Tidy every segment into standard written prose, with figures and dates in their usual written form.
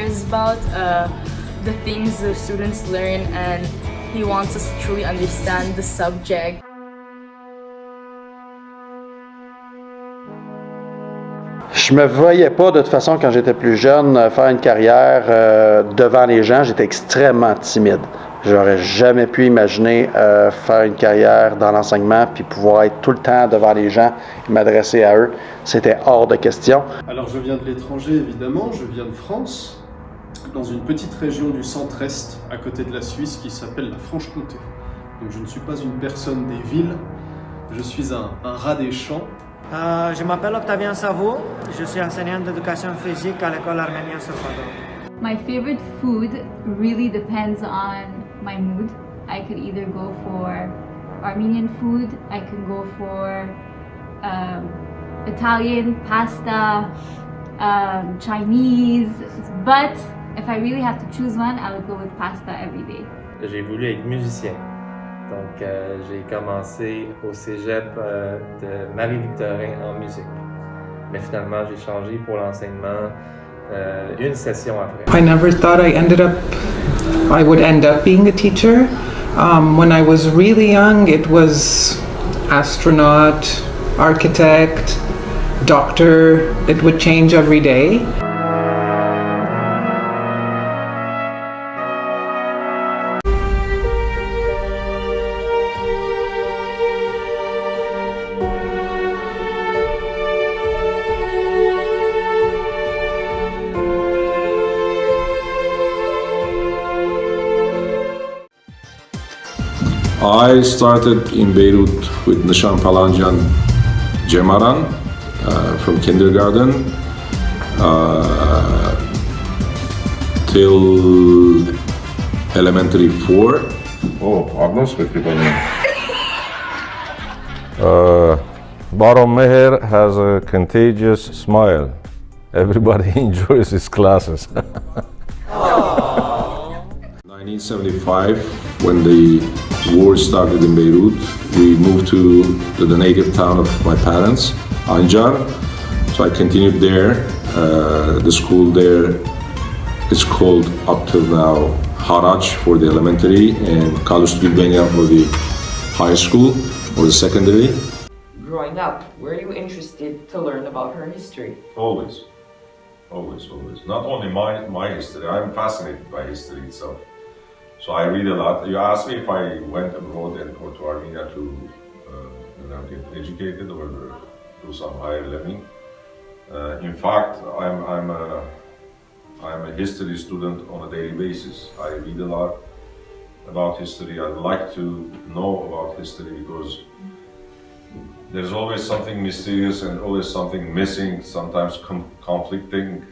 cares about the things the students learn, and he wants us to truly understand the subject. Je me voyais pas de toute façon quand j'étais plus jeune faire une carrière devant les gens. J'étais extrêmement timide. J'aurais jamais pu imaginer faire une carrière dans l'enseignement puis pouvoir être tout le temps devant les gens et m'adresser à eux. C'était hors de question. Alors je viens de l'étranger évidemment, je viens de France, dans une petite région du centre-est à côté de la Suisse qui s'appelle la Franche-Comté. Donc je ne suis pas une personne des villes, je suis un rat des champs. Je m'appelle OCTAVIAN SAVU, je suis enseignant d'éducation physique à l'école arménienne Salvador. My favorite food really depends on my mood. I could either go for Armenian food, I can go for Italian, pasta, Chinese, but if I really have to choose one, I would go with pasta every day. J'ai voulu être musicien. Donc, j'ai commencé au cégep de Marie-Victorin en musique. Mais finalement, j'ai changé pour l'enseignement une session après. I never thought I would end up being a teacher. When I was really young, it was astronaut, architect, doctor. It would change every day. I started in Beirut with Nishan Palanjan Cemaran from kindergarten till elementary 4. Oh, Agnos Vekribani. Mher has a contagious smile. Everybody enjoys his classes. 1975, when the war started in Beirut, we moved to the native town of my parents, Anjar. So I continued there. The school there is called up till now Haraj for the elementary and Kalust Gülbenya for the high school or the secondary. Growing up, were you interested to learn about her history? Always. Not only my history, I'm fascinated by history itself. So I read a lot. You asked me if I went abroad or to Armenia to get educated or do some higher learning. In fact, I'm a history student on a daily basis. I read a lot about history. I'd like to know about history because there's always something mysterious and always something missing, sometimes conflicting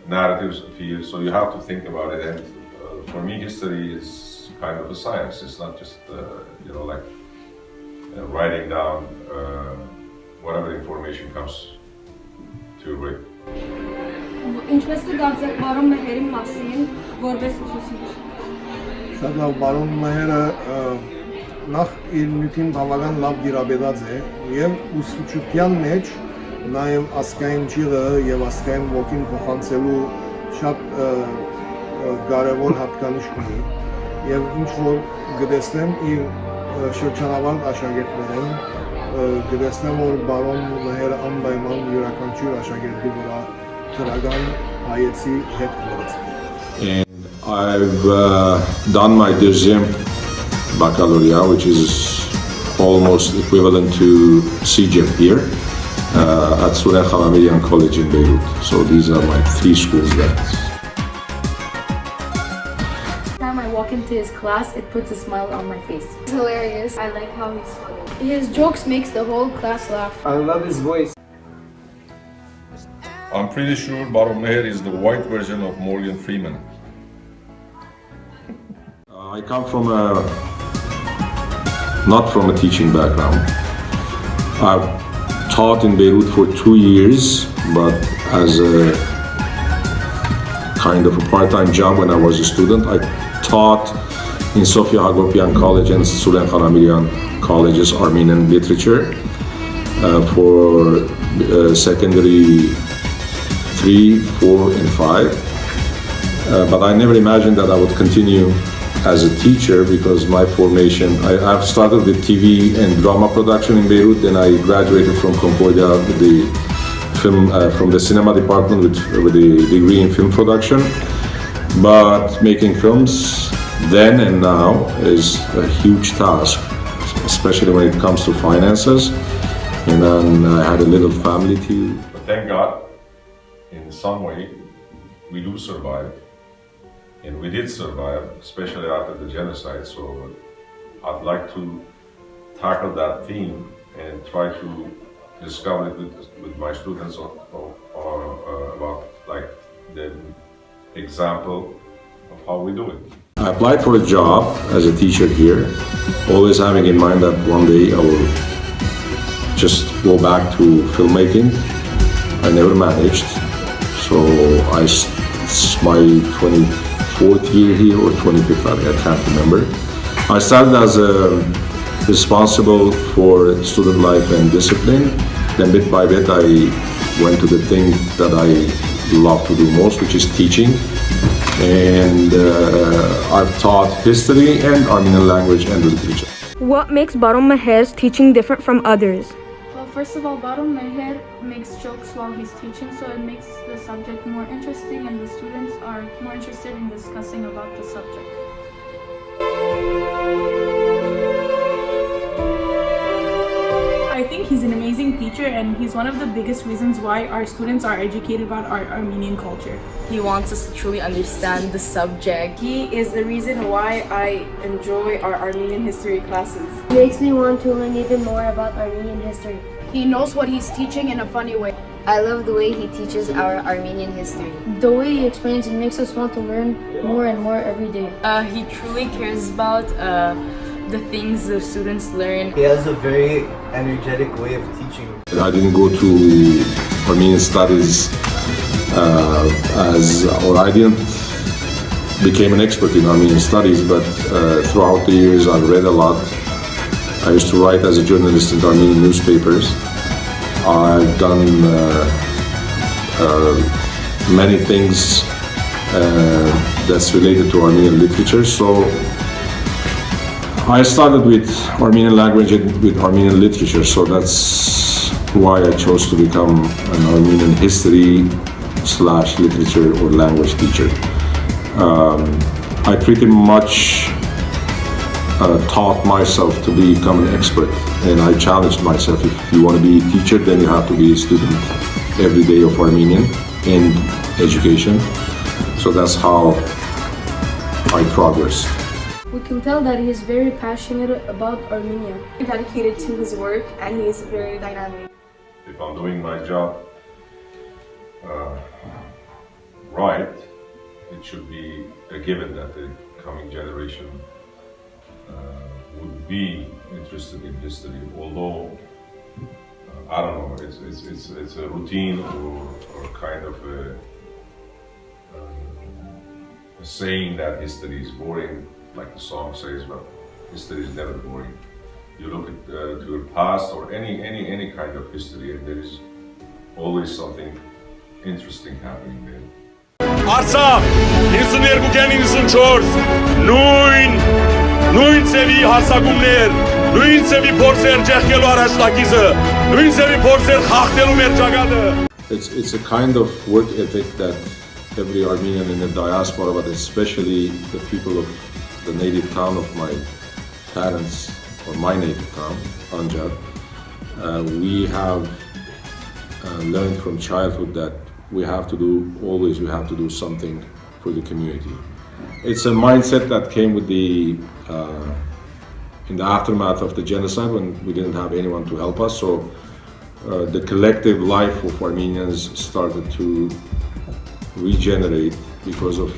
narratives appear. So you have to think about it. And for me, history is kind of a science. It's not just writing down whatever information comes to your way. Ինչպես դարձեք բարոն Մհերի մասին, որպես ուսուցիչ։ Շատ լավ, բարոն Մհերը նախ իր նյութին բավական լավ դիրաբեդած է եւ ուսուցչության մեջ նաեւ ասկային ճիղը եւ ասկային ոգին փոխանցելու շատ կարևոր հատկանիշ ունի եւ ինչ որ գտեսնեմ իր շրջանավարտ աշակերտներին գտեսնեմ որ բարոն Մհերը անպայման յուրաքանչյուր աշակերտի վրա դրական հայեցի հետ կլորեցնի։ And I've done my deuxième baccalaureate, which is almost equivalent to CGEP here at Armenian College in Beirut. So these are my 3 schools that. Every time I walk into his class, it puts a smile on my face. It's hilarious. I like how he's funny. His jokes makes the whole class laugh. I love his voice. I'm pretty sure Baron Mher is the white version of Morgan Freeman. I come from not from a teaching background. I've taught in Beirut for 2 years, but as a kind of a part-time job when I was a student. I taught in Sofia Hagopian College and Sulen Armenian colleges Armenian literature for secondary 3, 4, and 5. but I never imagined that I would continue as a teacher because my formation, I've started with TV and drama production in Beirut, then I graduated from Concordia with the film, from the cinema department with a degree in film production. But making films then and now is a huge task, especially when it comes to finances. And then I had a little family too. But thank God, in some way, we do survive. And we did survive, especially after the genocide. So I'd like to tackle that theme and try to discover it with my students about like the example of how we do it. I applied for a job as a teacher here, always having in mind that one day I will just go back to filmmaking. I never managed, so it's my 24th year here or 25th, I can't remember. I started as responsible for student life and discipline. Then bit by bit I went to the thing that I love to do most, which is teaching. And I've taught history and Armenian language and literature. What makes Baron Mher's teaching different from others? Well, first of all, Baron Mher makes jokes while he's teaching, so it makes the subject more interesting and the students are more interested in discussing about the subject. I think he's an amazing teacher and he's one of the biggest reasons why our students are educated about our Armenian culture. He wants us to truly understand the subject. He is the reason why I enjoy our Armenian history classes. It makes me want to learn even more about Armenian history. He knows what he's teaching in a funny way. I love the way he teaches our Armenian history. The way he explains it makes us want to learn more and more every day. He truly cares about the things the students learn. He has a very energetic way of teaching. I didn't go to Armenian studies I didn't become an expert in Armenian studies, but throughout the years I've read a lot. I used to write as a journalist in Armenian newspapers. I've done many things that's related to Armenian literature. So I started with Armenian language and with Armenian literature, so that's why I chose to become an Armenian history / literature or language teacher. I pretty much taught myself to become an expert, and I challenged myself, if you want to be a teacher, then you have to be a student every day of Armenian and education. So that's how I progressed. We can tell that he is very passionate about Armenia. He's dedicated to his work and he's very dynamic. If I'm doing my job right, it should be a given that the coming generation would be interested in history, although I don't know, it's a routine or kind of a saying that history is boring, like the song says, but history is never boring. You look at to your past or any kind of history, and there is always something interesting happening there. Արցախ 92-94 նույն ծևի հարցակումներ, նույն ծևի փորձեր ջեղկելու առաջնակիցը, նույն ծևի փորձեր խախտելու մեր ճակատը. It's a kind of work ethic that every Armenian in the diaspora, but especially the people of the native town of my parents, or my native town, Anjar, we have learned from childhood that we have to do something for the community. It's a mindset that came with in the aftermath of the genocide, when we didn't have anyone to help us. So the collective life of Armenians started to regenerate because of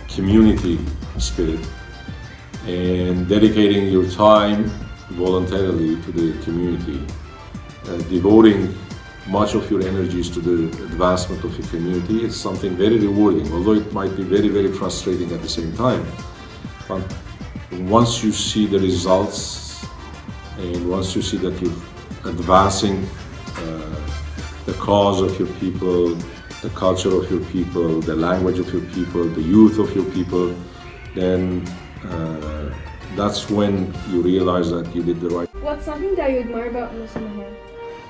community spirit and dedicating your time voluntarily to the community, devoting much of your energies to the advancement of your community. It's something very rewarding, although it might be very, very frustrating at the same time. But once you see the results and once you see that you're advancing the cause of your people the culture of your people, the language of your people, the youth of your people, then that's when you realize that you did the right. What's something that you admire about Mr. Mher?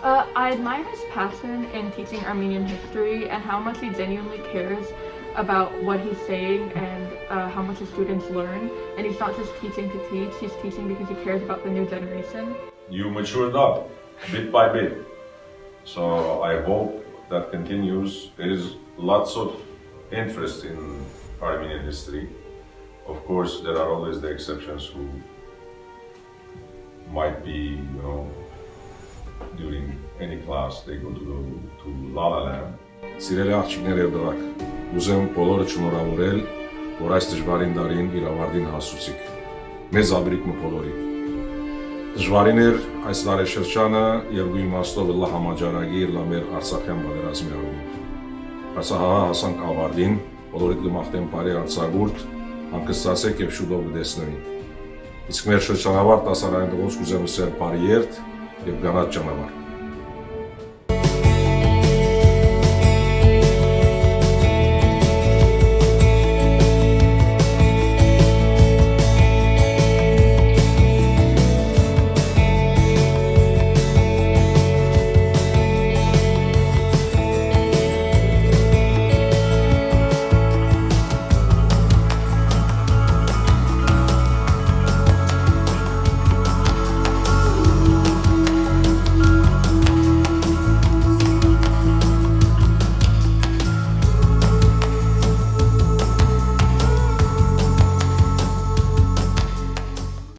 I admire his passion in teaching Armenian history and how much he genuinely cares about what he's saying and how much his students learn. And he's not just teaching to teach, he's teaching because he cares about the new generation. You matured up bit by bit. So I hope that continues. There is lots of interest in Armenian history. Of course, there are always the exceptions who might be, during any class they go to La La Land. Սիրելի աղջիկներ եւ դրակ, ուզեմ բոլորը շնորհավորել, որ այս դժվարին դարին իր ավարտին հասուցիկ։ Մեզ աբրիկը բոլորի։ Դժվարին էր այս տարեշրջանը երկու իմաստով լա համաճարակի լա մեր Արցախյան պատերազմի առումով։ Արցախահա հասանք ավարտին, բոլորիդ գմախտեն բարի արձակուրդ, հանգստացեք եւ շուտով կտեսնվին։ Իսկ մեր շրջանավարտ դասարանի դողոց կուզեմ ասել բարի երթ եւ գանած ճանապարհ։